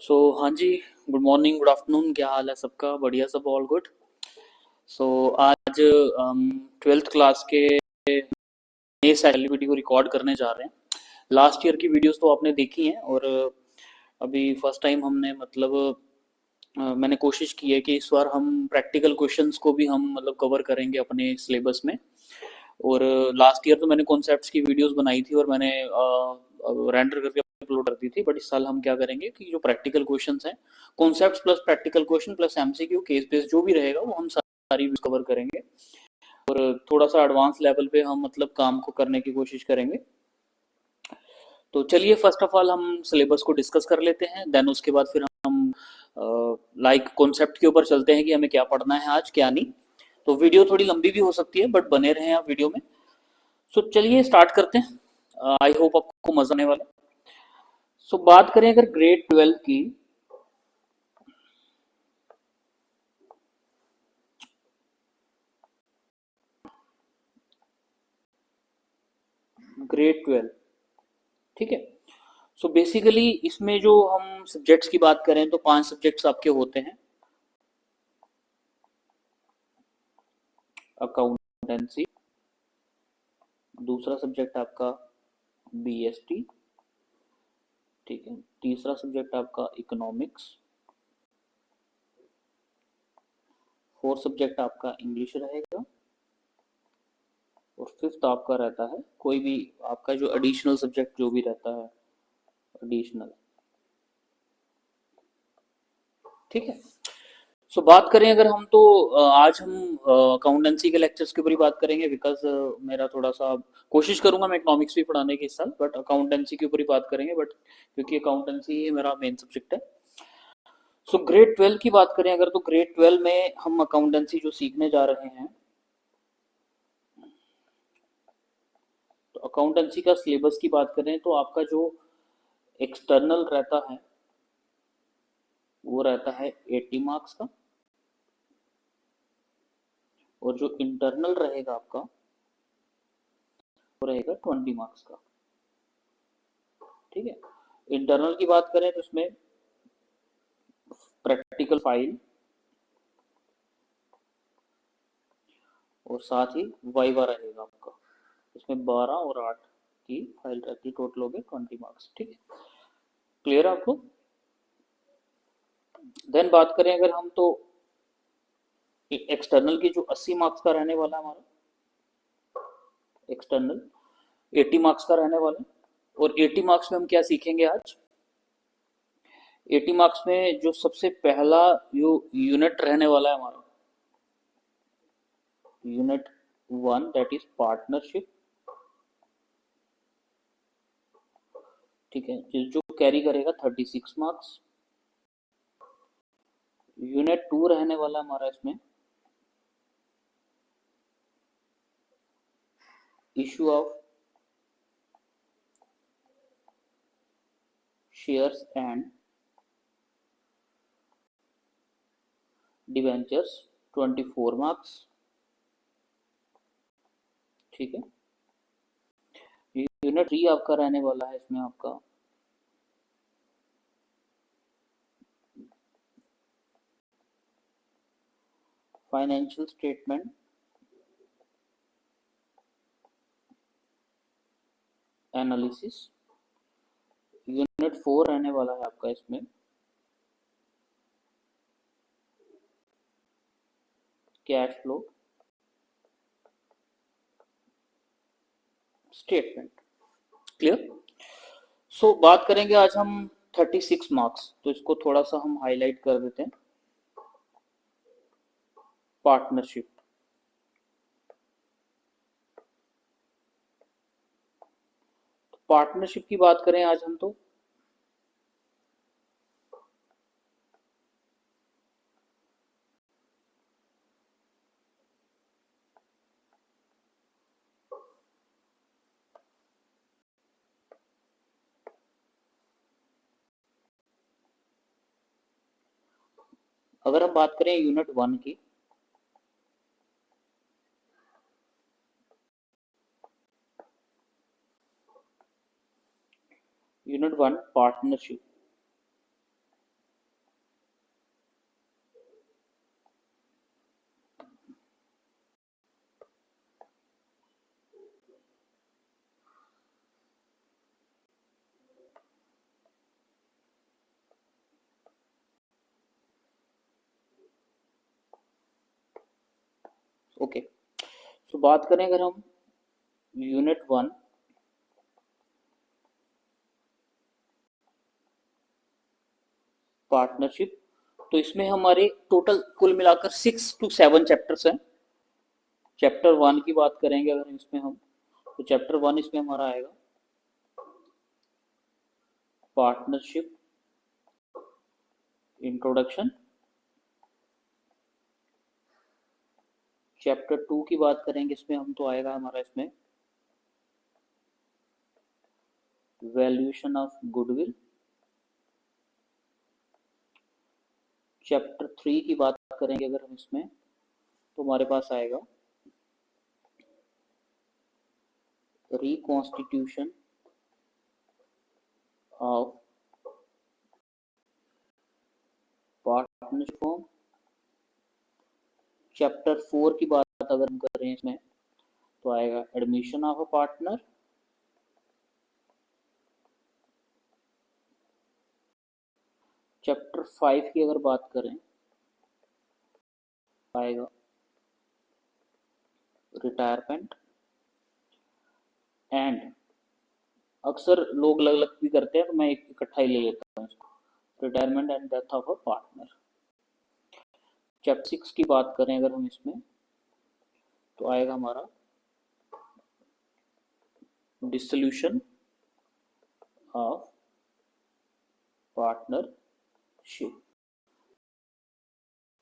हाँ जी। Good morning, good afternoon, क्या हाल है सबका? बढ़िया, सब ऑल गुड। सो आज हम ट्वेल्थ क्लास के नए सैलरी वीडियो को रिकॉर्ड करने जा रहे हैं। लास्ट ईयर की वीडियोस तो आपने देखी हैं, और अभी फर्स्ट टाइम हमने मतलब मैंने कोशिश की है कि इस बार हम प्रैक्टिकल क्वेश्चंस को भी हम मतलब कवर करेंगे अपने सिलेबस में। और लास्ट ईयर तो मैंने कॉन्सेप्ट्स की वीडियोस बनाई थी और मैंने रेंडर करके अपलोड कर दी थी, बट इस साल हम क्या करेंगे कि जो प्रैक्टिकल क्वेश्चंस हैं, concepts plus practical question plus MCQ case based जो भी रहेगा वो हम सारी कवर करेंगे। और थोड़ा सा एडवांस लेवल पे हम मतलब काम को करने की कोशिश करेंगे। तो चलिए फर्स्ट ऑफ ऑल हम सिलेबस को डिस्कस कर लेते हैं, देन उसके बाद फिर हम लाइक कॉन्सेप्ट के ऊपर चलते हैं कि हमें क्या पढ़ना है आज क्या नहीं। तो वीडियो थोड़ी लंबी भी हो सकती है, बट बने रहें आप वीडियो में। सो चलिए स्टार्ट करते हैं। आई होप आपको मजा आने वाला है। बात करें अगर ग्रेड 12 की। ग्रेड 12, ठीक है। बेसिकली इसमें जो हम सब्जेक्ट्स की बात करें तो 5 सब्जेक्ट्स आपके होते हैं। अकाउंटेंसी, दूसरा सब्जेक्ट आपका बीएसटी, ठीक है। तीसरा सब्जेक्ट आपका इकोनॉमिक्स, फोर्थ सब्जेक्ट आपका इंग्लिश रहेगा, और फिफ्थ आपका रहता है कोई भी आपका जो एडिशनल सब्जेक्ट जो भी रहता है, एडिशनल, ठीक है। बात करें अगर हम तो आज हम अकाउंटेंसी के लेक्चर्स के ऊपर ही बात करेंगे, बिकॉज मेरा थोड़ा सा कोशिश करूंगा मैं इकोनॉमिक्स भी पढ़ाने की इस साल, बट अकाउंटेंसी के ऊपर ही बात करेंगे, बट क्योंकि अकाउंटेंसी ही मेरा मेन सब्जेक्ट है। ग्रेड 12 की बात करें अगर, तो ग्रेड 12 में हम अकाउंटेंसी जो सीखने जा रहे हैं, तो अकाउंटेंसी का सिलेबस की बात करें तो आपका जो एक्सटर्नल रहता है वो रहता है 80 मार्क्स का, और जो इंटरनल रहेगा आपका वो रहेगा 20 मार्क्स का, ठीक है। इंटरनल की बात करें तो इसमें प्रैक्टिकल फाइल और साथ ही वाइवा रहेगा आपका। इसमें 12 और 8 की फाइल रहती है, टोटल हो गए 20 मार्क्स, ठीक है। क्लियर है आपको? देन बात करें अगर हम, तो एक्सटर्नल की जो 80 मार्क्स का रहने वाला है हमारा, एक्सटर्नल 80 मार्क्स का रहने वाला है। और 80 मार्क्स में हम क्या सीखेंगे आज? 80 मार्क्स में जो सबसे पहला जो यूनिट रहने वाला है हमारा, यूनिट 1, दैट इज पार्टनरशिप, ठीक है, जो कैरी करेगा 36 मार्क्स। यूनिट 2 रहने वाला हमारा इसमें issue of shares and debentures, 24 marks, ठीक है। यूनिट 3 आपका रहने वाला है इसमें आपका फाइनेंशियल स्टेटमेंट एनालिसिस। यूनिट 4 रहने वाला है आपका इसमें कैश फ्लो स्टेटमेंट। क्लियर? बात करेंगे आज हम 36 मार्क्स, तो इसको थोड़ा सा हम हाईलाइट कर देते हैं। पार्टनरशिप, पार्टनरशिप की बात करें आज हम, तो अगर हम बात करें यूनिट 1 की, यूनिट 1 पार्टनरशिप, ओके, तो बात करें अगर हम यूनिट 1 पार्टनरशिप, तो इसमें हमारे टोटल कुल मिलाकर 6 to 7 चैप्टर्स हैं। चैप्टर 1 की बात करेंगे अगर इसमें हम, तो चैप्टर 1 इसमें हमारा आएगा पार्टनरशिप इंट्रोडक्शन। चैप्टर 2 की बात करेंगे इसमें हम, तो आएगा हमारा इसमें वैल्यूएशन ऑफ गुडविल। चैप्टर 3 की बात करेंगे अगर हम इसमें, तो हमारे पास आएगा reconstitution of partnership form. Chapter 4 की बात अगर हम करें इसमें, तो आएगा admission of a partner. Chapter 5 की अगर बात करें, आएगा रिटायरमेंट एंड, अक्सर लोग अलग अलग भी करते हैं तो मैं एक इकट्ठा ही ले लेता हूँ इसको, retirement and death of a partner. Chapter 6 की बात करें अगर हम इसमें, तो आएगा हमारा डिसोल्यूशन ऑफ पार्टनरशिप।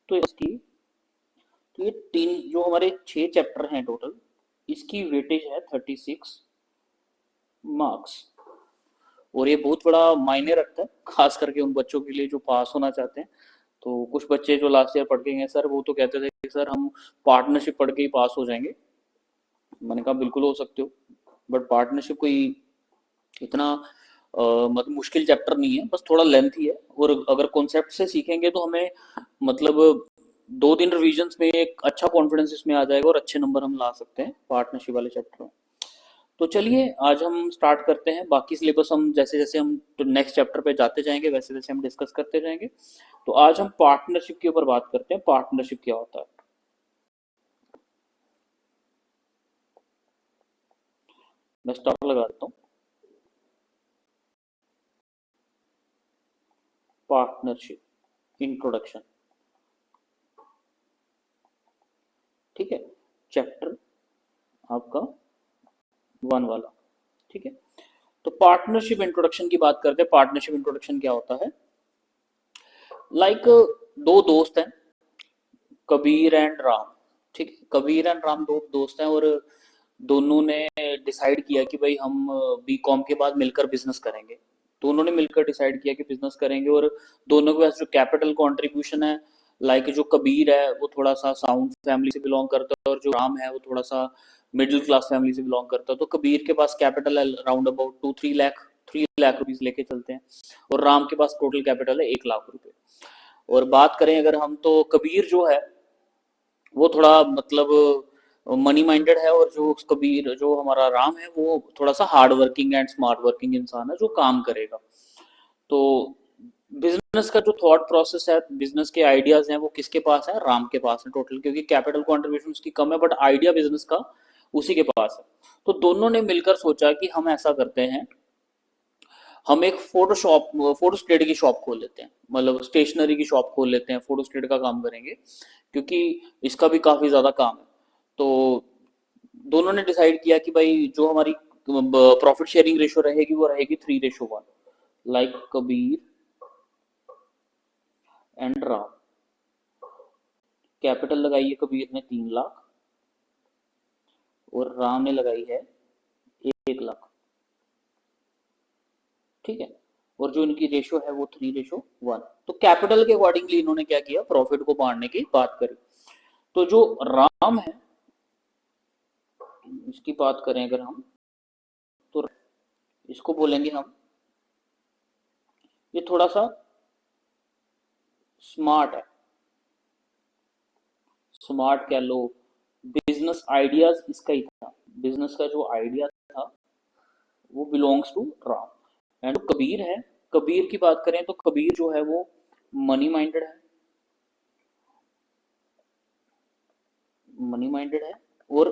तो इसकी, तो ये तीन जो हमारे 6 चैप्टर हैं टोटल, इसकी वेटेज है 36 मार्क्स, और ये बहुत बड़ा मायने रखता है खास करके उन बच्चों के लिए जो पास होना चाहते हैं। तो कुछ बच्चे जो लास्ट ईयर पढ़ के गए सर, वो तो कहते थे कि सर हम पार्टनरशिप पढ़ के ही पास हो जाएंगे। मैंने कहा बिल्कुल हो सकते हो, बट पार्टनरशिप कोई इतना मतलब मुश्किल चैप्टर नहीं है, बस थोड़ा लेंथी है, और अगर कॉन्सेप्ट से सीखेंगे तो हमें मतलब 2 दिन रिविजन्स में एक अच्छा कॉन्फिडेंस इसमें आ जाएगा और अच्छे नंबर हम ला सकते हैं पार्टनरशिप वाले चैप्टर में। तो चलिए आज हम स्टार्ट करते हैं। बाकी सिलेबस हम जैसे जैसे हम नेक्स्ट चैप्टर पे जाते जाएंगे वैसे वैसे हम डिस्कस करते जाएंगे। तो आज हम पार्टनरशिप के ऊपर बात करते हैं, पार्टनरशिप क्या होता है। मैं स्टार्ट लगा देता हूँ। पार्टनरशिप इंट्रोडक्शन, ठीक है, चैप्टर आपका 1 वाला, ठीक है। तो पार्टनरशिप इंट्रोडक्शन की बात करते हैं। पार्टनरशिप इंट्रोडक्शन क्या होता है? लाइक दो दोस्त हैं, कबीर एंड राम, ठीक है। कबीर एंड राम दो दोस्त हैं, और दोनों ने डिसाइड किया कि भाई हम बीकॉम के बाद मिलकर बिजनेस करेंगे। तो उन्होंने मिलकर डिसाइड किया कि बिजनेस करेंगे, और दोनों के पास जो कैपिटल कंट्रीब्यूशन है, लाइक जो कबीर है वो थोड़ा सा साउंड फैमिली से बिलोंग करता है, और जो राम है वो थोड़ा सा मिडिल क्लास फैमिली से बिलोंग करता है। तो कबीर के पास कैपिटल है अराउंड अबाउट 3 लाख रुपीज लेके चलते हैं, और राम के पास टोटल कैपिटल है 1 लाख रुपए। और बात करें अगर हम, तो कबीर जो है वो थोड़ा मतलब मनी माइंडेड है, और जो कबीर जो हमारा राम है वो थोड़ा सा hard working and smart working इंसान है जो काम करेगा। तो बिजनेस का जो थॉट प्रोसेस है, बिजनेस के आइडियाज हैं, वो किसके पास है? राम के पास है टोटल, क्योंकि कैपिटल कंट्रीब्यूशन उसकी कम है बट आइडिया बिजनेस का उसी के पास है। तो दोनों ने मिलकर सोचा कि हम ऐसा करते हैं, हम एक फोटो स्टेट की शॉप खोल लेते हैं, मतलब स्टेशनरी की शॉप खोल लेते हैं, फोटो स्टेट का काम करेंगे, क्योंकि इसका भी काफी ज्यादा काम है। तो दोनों ने डिसाइड किया कि भाई जो हमारी प्रॉफिट शेयरिंग रेशो रहेगी वो रहेगी 3:1, like Kabir and Ram. Capital लगाई है कबीर ने 3 लाख, और राम ने लगाई है 1 लाख, ठीक है। और जो इनकी रेशो है वो 3:1। तो कैपिटल के अकॉर्डिंगली इन्होंने क्या किया? प्रॉफिट को बांटने की बात करी। तो जो राम है, इसकी बात करें अगर हम, तो इसको बोलेंगे हम, ये थोड़ा सा स्मार्ट है, स्मार्ट कह लो, बिजनेस आइडियाज इसका ही था, बिजनेस का जो आइडिया था वो belongs to Ram. And Kabir है, कबीर की बात करें तो कबीर जो है वो मनी माइंडेड है, मनी माइंडेड है और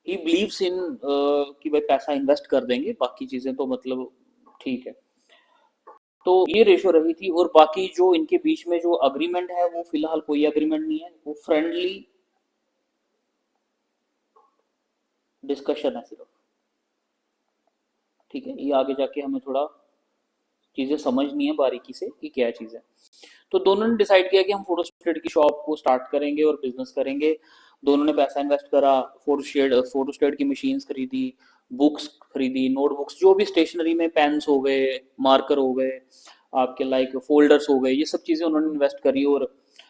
ही बिलीव्स इन कि भाई पैसा इन्वेस्ट कर देंगे, बाकी चीजें तो मतलब ठीक है। तो ये रेशो रही थी, और बाकी जो इनके बीच में जो अग्रीमेंट है वो फिलहाल कोई अग्रीमेंट नहीं है, वो फ्रेंडली डिस्कशन है सिर्फ। ठीक है, ये आगे जाके हमें थोड़ा चीजें समझनी है बारीकी से कि क्या चीज है। तो दोनों ने डिसाइड किया कि हम फोटोस्टेट की शॉप को स्टार्ट करेंगे और बिजनेस करेंगे। दोनों ने पैसा इन्वेस्ट करा, फोटोस्टेट की मशीन्स खरीदी, बुक्स खरीदी, नोटबुक्स, जो भी स्टेशनरी में पेन्स हो गए, मार्कर हो गए, आपके लाइक फोल्डर्स हो गए, ये सब चीज़ें उन्होंने इन्वेस्ट करी। और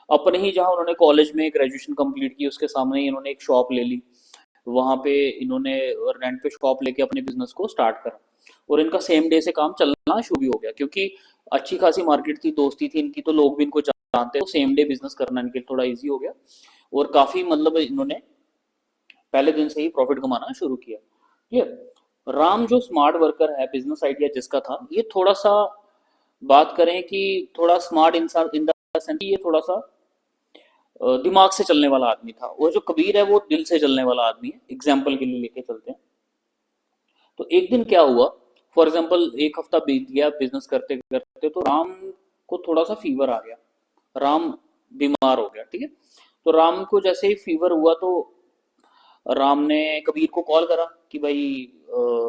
अपने ही जहाँ उन्होंने कॉलेज में ग्रेजुएशन कंप्लीट की उसके सामने ही इन्होंने एक शॉप ले ली। वहाँ पे इन्होंने रेंट पे शॉप लेके अपने बिजनेस को स्टार्ट करा, और इनका सेम डे से काम चलना शुरू भी हो गया, क्योंकि अच्छी खासी मार्केट थी, दोस्ती थी इनकी, तो लोग भी इनको जानते हैं, तो सेम डे बिजनेस करना इनके लिए थोड़ा इजी हो गया। और काफी मतलब इन्होंने पहले दिन से ही प्रॉफिट कमाना शुरू किया। ये राम जो स्मार्ट वर्कर है, बिजनेस आइडिया जिसका था, ये थोड़ा सा बात करें कि थोड़ा स्मार्ट इंसान इन द सेंस, ये थोड़ा सा दिमाग से चलने वाला आदमी था। और जो कबीर है वो दिल से चलने वाला आदमी है, एग्जाम्पल के लिए लेके चलते हैं। तो एक दिन क्या हुआ, फॉर एग्जाम्पल एक हफ्ता बीत गया बिजनेस करते करते, तो राम को थोड़ा सा फीवर आ गया, राम बीमार हो गया। ठीक है, तो राम को जैसे ही फीवर हुआ तो राम ने कबीर को कॉल करा कि भाई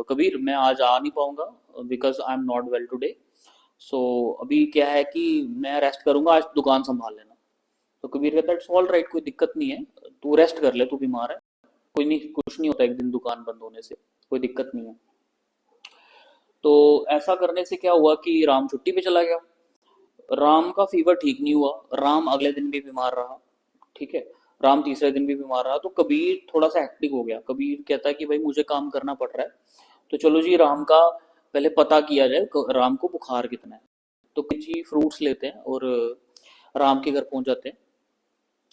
कबीर मैं आज आ नहीं पाऊंगा because I am not well today. So अभी क्या है कि मैं रेस्ट करूंगा, आज दुकान संभाल लेना। तो कबीर कहता है इट्स ऑल राइट, कोई दिक्कत नहीं है, तू रेस्ट कर ले, तू बीमार है, कोई नहीं, कुछ नहीं होता एक दिन दुकान बंद होने से, कोई दिक्कत नहीं है। तो ऐसा करने से क्या हुआ कि राम छुट्टी पे चला गया। राम का फीवर ठीक नहीं हुआ, राम अगले दिन भी बीमार रहा। ठीक है, राम तीसरे दिन भी बीमार रहा, तो कबीर थोड़ा सा हेक्टिक हो गया। कबीर कहता है कि भाई मुझे काम करना पड़ रहा है, तो चलो जी राम का पहले पता किया जाए राम को बुखार कितना है। तो कुछ जी फ्रूट्स लेते हैं और राम के घर पहुंच जाते हैं।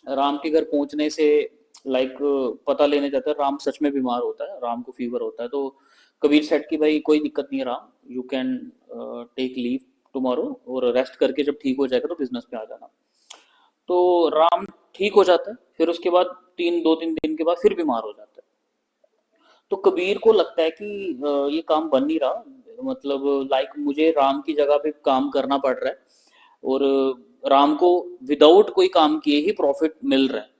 राम के घर पहुंचने से लाइक पता लेने जाते हैं, राम सच में बीमार होता है, राम को फीवर होता है। तो कबीर सेठ की भाई कोई दिक्कत नहीं है Ram, you can take leave tomorrow, और रेस्ट करके जब ठीक हो जाएगा तो बिजनेस पे आ जाना। तो राम ठीक हो जाता है, फिर उसके बाद 2-3 दिन के बाद फिर बीमार हो जाता है। तो कबीर को लगता है कि ये काम बन नहीं रहा, मतलब लाइक मुझे राम की जगह पे काम करना पड़ रहा है, और राम को विदाउट कोई काम किए ही प्रॉफिट मिल रहा है।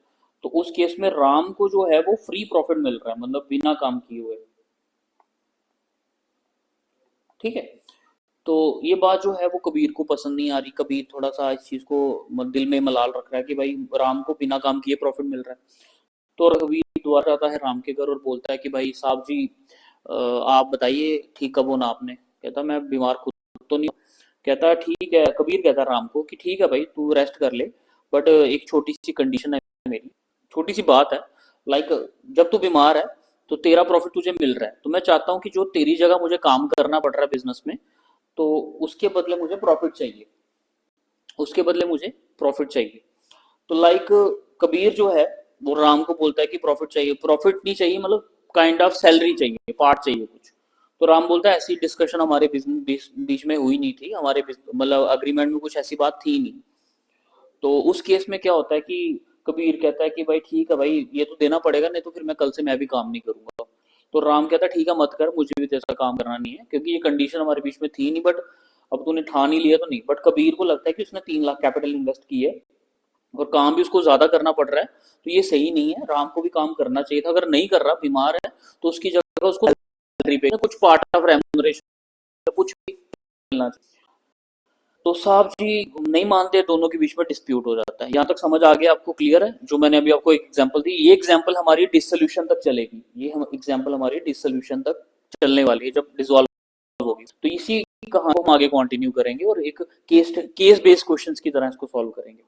तो उस केस में राम को जो है वो फ्री प्रॉफिट मिल रहा है, मतलब बिना काम किए हुए। ठीक है, तो ये बात जो है वो कबीर को पसंद नहीं आ रही। कबीर थोड़ा सा इस चीज को दिल में मलाल रख रहा है कि भाई राम को बिना काम किए प्रॉफिट मिल रहा है। तो रघुवीर दोबारा आता है राम के घर और बोलता है कि भाई साहब जी, आप बताइए ठीक कब होना आपने। कहता मैं बीमार खुद तो नहीं हूं। कहता ठीक है, कबीर कहता है राम को कि ठीक है भाई तू रेस्ट कर ले, बट एक छोटी सी कंडीशन है मेरी, छोटी सी बात है। लाइक जब तू बीमार है तो तेरा प्रॉफिट तुझे मिल रहा है, तो मैं चाहता हूँ कि जो तेरी जगह मुझे काम करना पड़ रहा है बिजनेस में, तो उसके बदले मुझे प्रॉफिट चाहिए, उसके बदले मुझे प्रॉफिट चाहिए। तो लाइक कबीर जो है वो राम को बोलता है कि प्रॉफिट चाहिए, प्रॉफिट नहीं चाहिए, मतलब काइंड ऑफ सैलरी चाहिए, पार्ट चाहिए कुछ। तो राम बोलता है ऐसी डिस्कशन हमारे बीच में हुई नहीं थी, हमारे मतलब अग्रीमेंट में कुछ ऐसी बात थी नहीं। तो उस केस में क्या होता है कि कबीर कहता है कि भाई ठीक है भाई ये तो देना पड़ेगा, नहीं तो फिर मैं कल से मैं भी काम नहीं करूंगा। तो राम कहता है ठीक है मत कर, मुझे भी तेरा काम करना नहीं है, क्योंकि ये कंडीशन हमारे बीच में थी नहीं, बट अब तूने ठान ही लिया तो नहीं। बट कबीर को लगता है कि उसने 3 लाख कैपिटल इन्वेस्ट की है और काम भी उसको ज्यादा करना पड़ रहा है, तो ये सही नहीं है, राम को भी काम करना चाहिए था। अगर नहीं कर रहा, बीमार है, तो उसकी जगह उसको सैलरी पे कुछ पार्ट ऑफ रेम्यूनरेशन कुछ भी मिलना चाहिए। तो साहब जी नहीं मानते, दोनों के बीच में डिस्प्यूट हो जाता है। यहाँ तक समझ आ गया आपको? क्लियर है? जो मैंने अभी आपको एक एग्जांपल दी, ये एग्जांपल हमारी डिसोल्यूशन तक चलेगी, ये हम एग्जांपल हमारी डिसोल्यूशन तक चलने वाली है जब डिसॉल्व होगी। तो इसी कहानी को हम आगे कंटिन्यू करेंगे और एक केस बेस्ड क्वेश्चंस की तरह इसको सॉल्व करेंगे।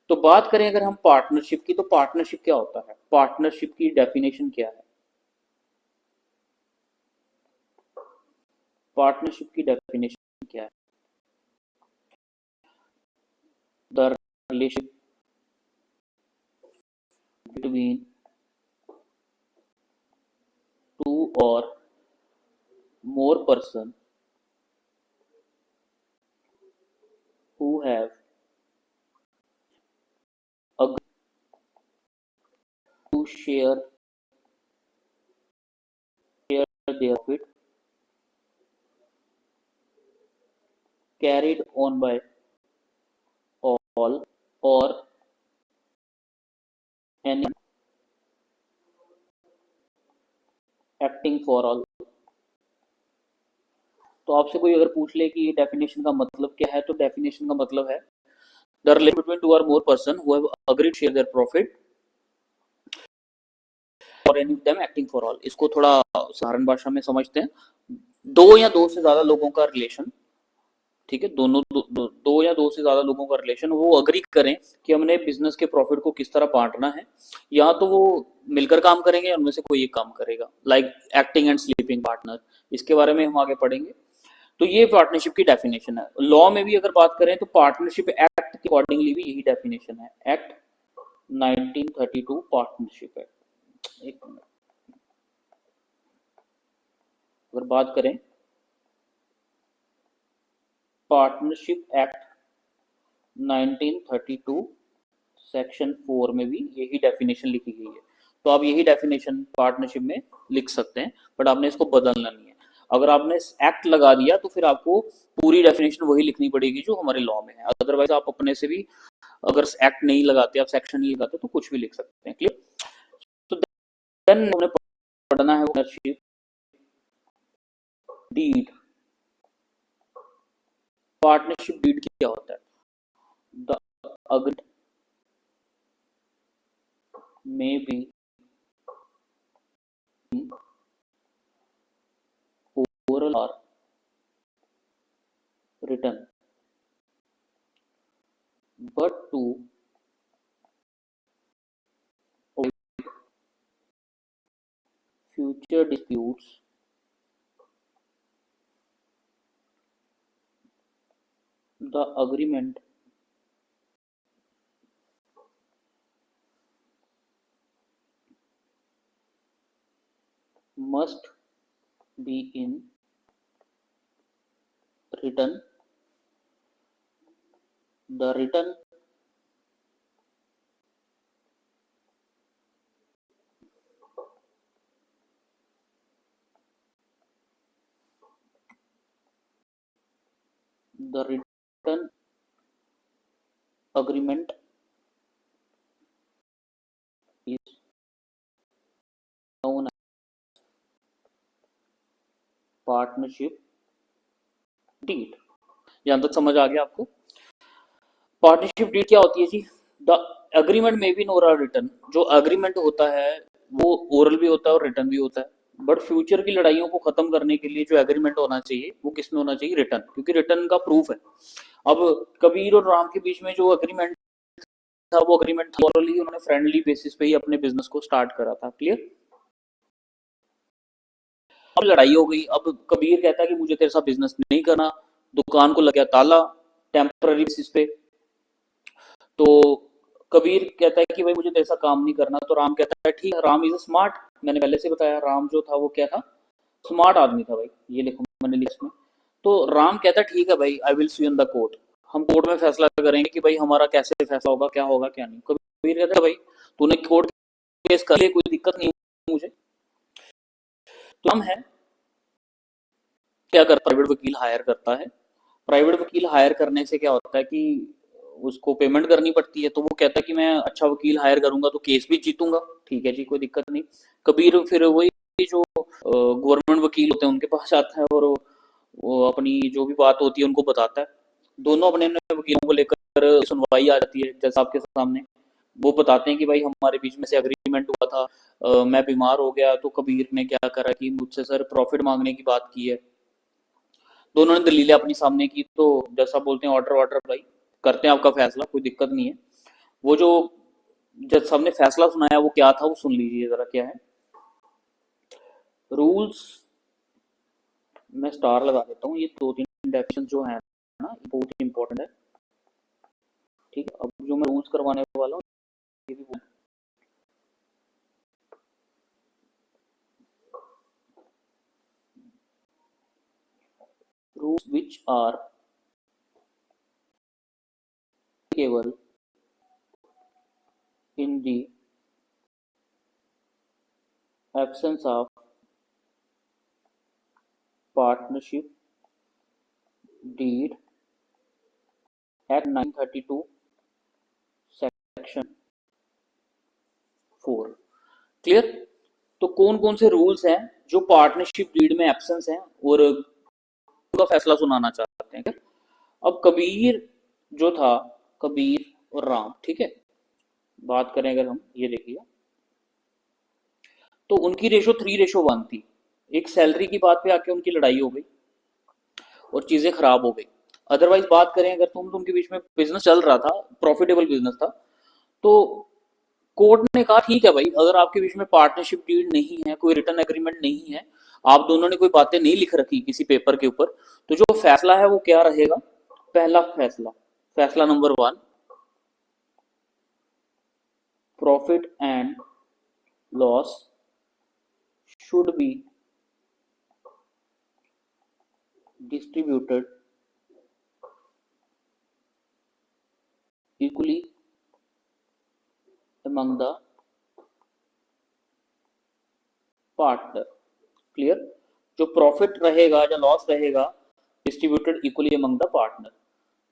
तो बात करें अगर हम पार्टनरशिप की, तो पार्टनरशिप क्या होता है, पार्टनरशिप की डेफिनेशन क्या है? पार्टनरशिप की डेफिनेशन क्या है? द रिलेशन बिटवीन टू और more person who have agreed to share their profit carried on by all or any acting for all। तो आपसे कोई अगर पूछ ले कि ये डेफिनेशन का मतलब क्या है, तो डेफिनेशन का मतलब है द रिलेशन बिटवीन टू और more person who have agreed share their profit और any of them acting for all. इसको थोड़ा साधारण भाषा में समझते हैं, दो या दो से ज्यादा लोगों का रिलेशन, ठीक है, दोनों दो या दो से ज्यादा लोगों का रिलेशन, वो अग्री करें कि हमने बिजनेस के प्रॉफिट को किस तरह बांटना है, या तो वो मिलकर काम करेंगे या उनमें से कोई एक काम करेगा, like acting and sleeping partner. इसके बारे में हम आगे पढ़ेंगे। तो ये पार्टनरशिप की डेफिनेशन है। लॉ में भी अगर बात करें तो पार्टनरशिप एक्ट के अकॉर्डिंगली भी यही डेफिनेशन है, एक्ट 1932 पार्टनरशिप एक्ट। एक मिनट, अगर बात करें पार्टनरशिप एक्ट 1932 सेक्शन 4 में भी यही डेफिनेशन लिखी गई है। तो आप यही डेफिनेशन पार्टनरशिप में लिख सकते हैं, बट आपने इसको बदलना नहीं है। अगर आपने एक्ट लगा दिया तो फिर आपको पूरी डेफिनेशन वही लिखनी पड़ेगी जो हमारे लॉ में है। अदरवाइज आप अपने से भी, अगर एक्ट नहीं लगाते, आप सेक्शन नहीं लगाते, तो कुछ भी लिख सकते हैं। क्लियर? तो देन हमने पढ़ना है ओनरशिप डीड। पार्टनरशिप डीड क्या होता है? द अग्रीड में B oral or written, but to avoid future disputes, the agreement must be in written. The written the written agreement is known as partnership deed। यहाँ तक समझ आ गया आपको? Partnership deed क्या होती है जी? द अग्रीमेंट में भी नोरा रिटर्न, जो अग्रीमेंट होता है वो ओरल भी होता है और रिटर्न भी होता है, बट फ्यूचर की लड़ाइयों को खत्म करने के लिए जो एग्रीमेंट होना चाहिए वो किस में होना चाहिए? रिटर्न, क्योंकि रिटर्न का प्रूफ है। अब कबीर और राम के बीच में जो अग्रीमेंट था, वो अग्रीमेंट था ओरली, उन्होंने फ्रेंडली बेसिस पे ही अपने बिजनेस को स्टार्ट करा था। क्लियर? अब लड़ाई हो गई। अब कबीर कहता है कि मुझे तेरे साथ बिजनेस नहीं करना, दुकान को लग गया ताला टेम्पररी बेसिस पे। तो कबीर कहता है कि भाई मुझे ऐसा काम नहीं करना। तो राम कहता है ठीक है। राम इज स्मार्ट, मैंने पहले से बताया राम जो था वो क्या था? स्मार्ट आदमी था भाई। ये लिखो, मैंने लिखा इसमें। तो राम कहता है ठीक है भाई, I will see in the court. हम कोर्ट में फैसला करेंगे कि भाई हमारा कैसे फैसला होगा, क्या होगा क्या नहीं। कबीर कहता है भाई तूने कोर्ट केस कर ले, कोई दिक्कत नहीं मुझे। तो हम है क्या कर, प्राइवेट वकील हायर करता है। प्राइवेट वकील हायर करने से क्या होता है कि उसको पेमेंट करनी पड़ती है। तो वो कहता है कि मैं अच्छा वकील हायर करूंगा तो केस भी जीतूंगा। ठीक है जी, कोई दिक्कत नहीं। कबीर फिर वही जो गवर्नमेंट वकील होते हैं उनके पास आता है और वो अपनी जो भी बात होती है उनको बताता है। दोनों अपने अपने वकीलों को लेकर सुनवाई आ जाती है जज साहब के सामने। वो बताते हैं कि भाई हमारे बीच में से अग्रीमेंट हुआ था, मैं बीमार हो गया तो कबीर ने क्या करा कि मुझसे सर प्रॉफिट मांगने की बात की है। दोनों ने दलीलें अपनी सामने की। तो जैसा बोलते हैं ऑर्डर ऑर्डर भाई, करते हैं आपका फैसला, कोई दिक्कत नहीं है। वो जो जज साहब ने फैसला सुनाया वो क्या था, वो सुन लीजिए जरा क्या है। रूल्स, मैं स्टार लगा देता हूँ, ये दो तीन डेफिनेशन जो है ना बहुत ही इंपॉर्टेंट है। ठीक है, अब जो मैं रूल्स करवाने वाला हूँ ये भी रूल्स विच आर केवल in the absence of partnership deed act 932 section 4। Clear. तो कौन कौन से रूल्स हैं जो पार्टनरशिप डीड में एब्सेंस हैं और का फैसला सुनाना चाहते हैं। अब कबीर जो था, कबीर और राम, ठीक है, बात करें अगर हम, ये देखिए, तो उनकी रेशो 3:1 थी। एक सैलरी की बात पे आके उनकी लड़ाई हो गई और चीजें खराब हो गई। अदरवाइज बात करें अगर तो उनके बीच में बिजनेस चल रहा था, प्रॉफिटेबल बिजनेस था, तो कोर्ट ने कहा ठीक है भाई, अगर आपके बीच में पार्टनरशिप डीड नहीं है, कोई रिटर्न एग्रीमेंट नहीं है, आप दोनों ने कोई बातें नहीं लिख रखी किसी पेपर के ऊपर, तो जो फैसला है वो क्या रहेगा। पहला फैसला, फैसला number 1, profit and loss should be distributed equally among the partner. Clear. जो प्रॉफिट रहेगा या लॉस रहेगा, distributed equally among the partner.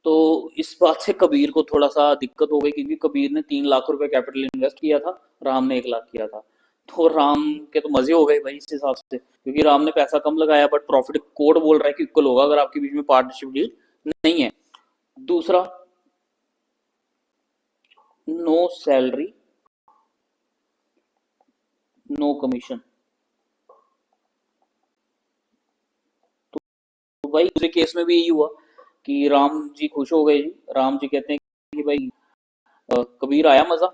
तो इस बात से कबीर को थोड़ा सा दिक्कत हो गई, क्योंकि कबीर ने 3 लाख रुपए कैपिटल इन्वेस्ट किया था, राम ने 1 लाख किया था। तो राम के तो मजे हो गए भाई इस हिसाब से, क्योंकि राम ने पैसा कम लगाया बट प्रॉफिट कोड बोल रहा है कि इक्वल होगा अगर आपके बीच में पार्टनरशिप डील नहीं है। दूसरा, नो सैलरी नो कमीशन। तो भाई दूसरे केस में भी यही हुआ कि राम जी खुश हो गए जी, राम जी कहते हैं कि भाई कबीर आया मजा,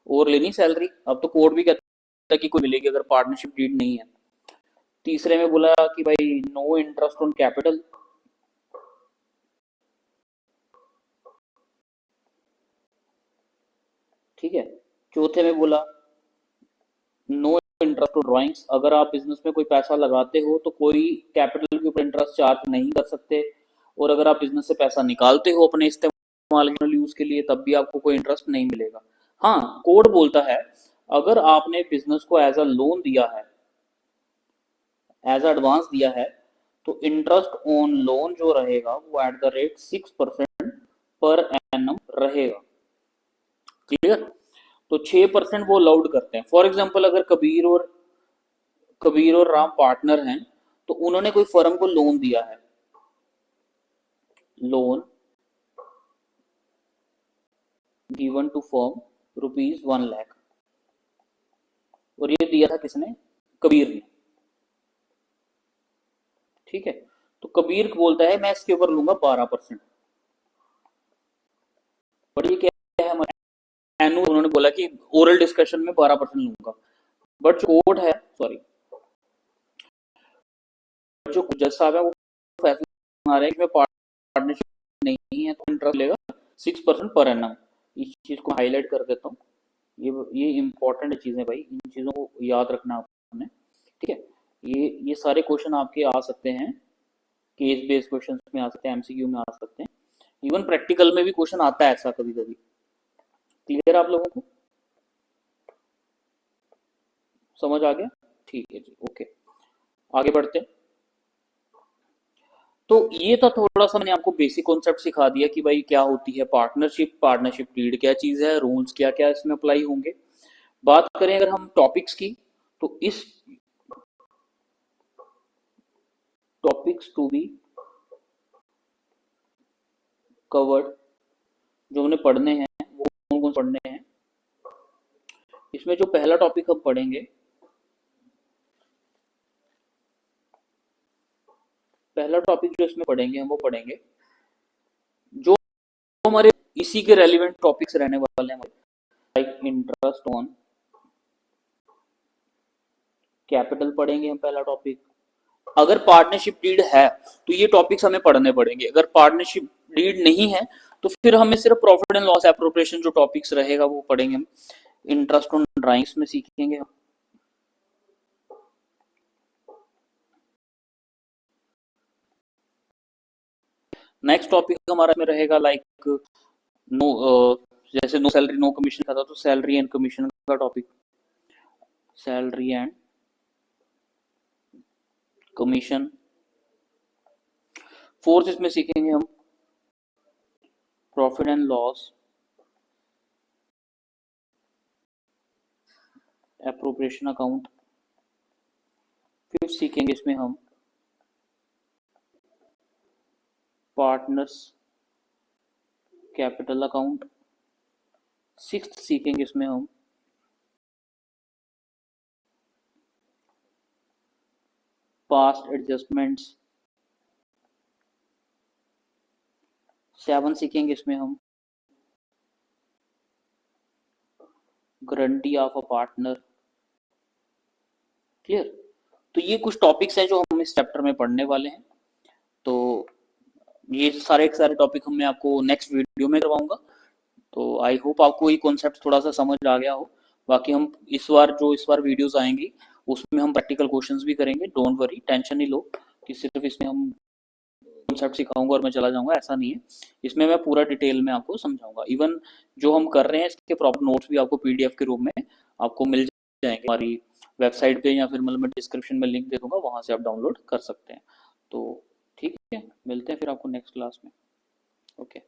और लेनी सैलरी। अब तो कोर्ट भी कहता है कि कोई मिलेगी अगर पार्टनरशिप डीड नहीं है। तीसरे में बोला कि भाई नो इंटरेस्ट ऑन कैपिटल। ठीक है। चौथे में बोला नो इंटरेस्ट ऑन ड्राइंग्स। अगर आप बिजनेस में कोई पैसा लगाते हो तो कोई कैपिटल के ऊपर इंटरेस्ट चार्ज नहीं कर सकते, और अगर आप बिजनेस से पैसा निकालते हो अपने इस्तेमाल यूज के लिए तब भी आपको कोई इंटरेस्ट नहीं मिलेगा। हाँ, कोड बोलता है अगर आपने बिजनेस को एज अ लोन दिया है, एज एडवांस दिया है, तो इंटरेस्ट ऑन लोन जो रहेगा वो at the rate 6% per annum रहेगा। क्लियर। तो 6% वो अलाउड करते हैं। फॉर एग्जांपल अगर कबीर और राम पार्टनर हैं, तो उन्होंने कोई फर्म को लोन दिया है, loan given to firm ₹1 lakh, और ये दिया था किसने, कबीर ने। ठीक है। तो कबीर बोलता है मैं इसके ऊपर लूंगा 12%। बट ये क्या है, एनुअल उन्होंने बोला कि ओरल डिस्कशन में 12% लूंगा, बट जो कोर्ट है, सॉरी, जो जज साहब है वो फैसला बना रहे हैं कि पार्टनरशिप नहीं है तो इंटरेस्ट लेगा 6% पर एनम। इस चीज को हाईलाइट कर देता हूँ, ये इंपॉर्टेंट चीजें भाई, इन चीजों को याद रखना आपने। ठीक है। ये सारे क्वेश्चन आपके आ सकते हैं, केस बेस्ड क्वेश्चन में आ सकते हैं, एमसीक्यू में आ सकते हैं, इवन प्रैक्टिकल में भी क्वेश्चन आता है ऐसा कभी कभी। क्लियर आप लोगों को, समझ आ गया। ठीक है जी, ओके, आगे बढ़ते हैं। तो ये था थोड़ा सा, मैंने आपको बेसिक कॉन्सेप्ट सिखा दिया कि भाई क्या होती है पार्टनरशिप, पार्टनरशिप डीड क्या चीज है, रूल्स क्या क्या इसमें अप्लाई होंगे। बात करें अगर हम टॉपिक्स की, तो इस टॉपिक्स टू बी कवर्ड जो हमने पढ़ने हैं वो कौन कौन पढ़ने हैं। इसमें जो पहला टॉपिक हम पढ़ेंगे, पहला टॉपिक जो इसमें पढ़ेंगे हम वो पढ़ेंगे जो हमारे इसी के रेलिवेंट टॉपिक्स रहने वाले हैं, लाइक इंटरेस्ट ऑन कैपिटल पढ़ेंगे हम पहला टॉपिक। अगर पार्टनरशिप डीड है तो ये टॉपिक्स हमें पढ़ने पड़ेंगे, अगर पार्टनरशिप डीड नहीं है तो फिर हमें सिर्फ प्रॉफिट एंड लॉस एप्रोप्रिएशन जो टॉपिक्स रहेगा वो पढ़ेंगे हम। इंटरेस्ट ऑन ड्राइंग्स में सीखेंगे हम। नेक्स्ट टॉपिक हमारा में रहेगा लाइक नो, जैसे नो सैलरी नो कमीशन का था, तो सैलरी एंड कमीशन का topic, salary and commission. Fourth इसमें सीखेंगे हम profit and loss, appropriation account. Fifth सीखेंगे इसमें हम पार्टनर्स कैपिटल अकाउंट। सिक्स्थ सीखेंगे इसमें हम पास्ट एडजस्टमेंट्स। सेवन सीखेंगे इसमें हम guarantee of a partner. Clear. तो ये कुछ टॉपिक्स हैं जो हम इस चैप्टर में पढ़ने वाले हैं। तो ये सारे के सारे टॉपिक मैं आपको नेक्स्ट वीडियो में करवाऊंगा। तो आई होप आपको ये कॉन्सेप्ट थोड़ा सा समझ आ गया हो। बाकी हम इस बार वीडियोस आएंगी उसमें हम प्रैक्टिकल क्वेश्चंस भी करेंगे। डोंट वरी, टेंशन नहीं लो कि सिर्फ इसमें हम कॉन्सेप्ट सिखाऊंगा और मैं चला जाऊंगा, ऐसा नहीं है। इसमें मैं पूरा डिटेल में आपको समझाऊंगा। इवन जो हम कर रहे हैं इसके प्रॉपर नोट्स भी आपको पीडीएफ के रूप में आपको मिल जाएंगे हमारी वेबसाइट पे, या फिर मतलब मैं डिस्क्रिप्शन में लिंक दे दूंगा, वहां से आप डाउनलोड कर सकते हैं। तो ठीक है, मिलते हैं फिर आपको नेक्स्ट क्लास में। ओके।